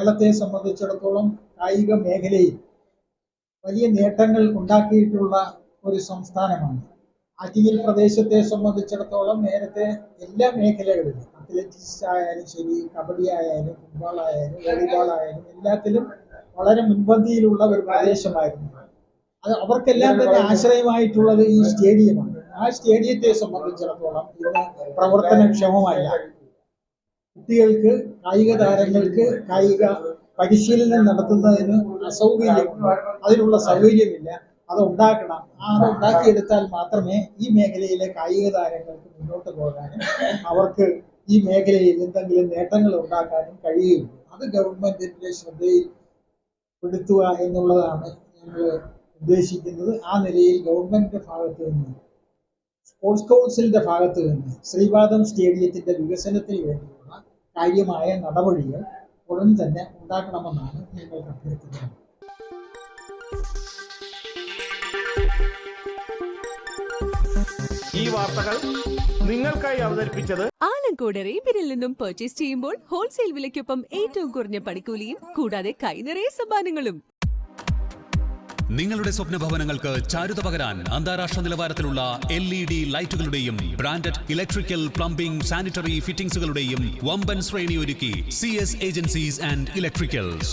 കേരളത്തെ സംബന്ധിച്ചിടത്തോളം കായിക മേഖലയിൽ വലിയ നേട്ടങ്ങൾ ഉണ്ടാക്കിയിട്ടുള്ള ഒരു സംസ്ഥാനമാണ്. ആറ്റിങ്ങൽ പ്രദേശത്തെ സംബന്ധിച്ചിടത്തോളം നേരത്തെ എല്ലാ മേഖലകളിലും അത്ലറ്റിക്സ് ആയാലും ശരി, കബഡി ആയാലും, ഫുട്ബോൾ ആയാലും, വോളിബോൾ ആയാലും എല്ലാത്തിലും വളരെ മുൻപന്തിയിലുള്ള ഒരു പ്രദേശമായിരുന്നു. അത് അവർക്കെല്ലാം തന്നെ ആശ്രയമായിട്ടുള്ളത് ഈ സ്റ്റേഡിയമാണ്. ആ സ്റ്റേഡിയത്തെ സംബന്ധിച്ചിടത്തോളം ഇന്ന് പ്രവർത്തനക്ഷമമല്ല. കുട്ടികൾക്ക്, കായിക താരങ്ങൾക്ക് കായിക പരിശീലനം നടത്തുന്നതിന് അതിനുള്ള സൗകര്യമില്ല. അത് ഉണ്ടാക്കണം. അത് ഉണ്ടാക്കിയെടുത്താൽ മാത്രമേ ഈ മേഖലയിലെ കായിക താരങ്ങൾക്ക് മുന്നോട്ട് പോകാനും അവർക്ക് ഈ മേഖലയിൽ എന്തെങ്കിലും നേട്ടങ്ങൾ ഉണ്ടാക്കാനും കഴിയുള്ളൂ. അത് ഗവൺമെന്റിന്റെ ശ്രദ്ധയിൽപ്പെടുത്തുക എന്നുള്ളതാണ് ഞങ്ങൾ ഉദ്ദേശിക്കുന്നത്. ആ നിലയിൽ ഗവൺമെന്റിന്റെ ഭാഗത്ത് നിന്ന്, സ്പോർട്സ് കൗൺസിലിന്റെ ഭാഗത്ത് നിന്ന് ശ്രീപാദം സ്റ്റേഡിയത്തിന്റെ വികസനത്തിന് വേണ്ടിയുള്ള കാര്യമായ നടപടികൾ ഉടൻ തന്നെ ഉണ്ടാക്കണമെന്നാണ് ഞങ്ങൾക്ക് അഭ്യർത്ഥിക്കുന്നത്. ഈ വാർത്തകൾ നിങ്ങൾക്കായി അവതരിപ്പിച്ചത് ആലങ്കോട് റേബിനിൽ നിന്നും പർച്ചേസ് ചെയ്യുമ്പോൾ ഹോൾസെയിൽ വിലയ്ക്കൊപ്പം ഏറ്റവും കുറഞ്ഞ പണിക്കൂലിയും കൂടാതെ കൈനിറയെ സമ്മാനങ്ങളും. നിങ്ങളുടെ സ്വപ്ന ഭവനങ്ങൾക്ക് ചാരുത പകരാൻ അന്താരാഷ്ട്ര നിലവാരത്തിലുള്ള LED ലൈറ്റുകളുടെയും ബ്രാൻഡഡ് ഇലക്ട്രിക്കൽ, പ്ലംബിംഗ്, സാനിറ്ററി ഫിറ്റിംഗ്സുകളുടെയും വമ്പൻ ശ്രേണി ഒരുക്കി CS ഏജൻസീസ് ആൻഡ് ഇലക്ട്രിക്കൽസ്.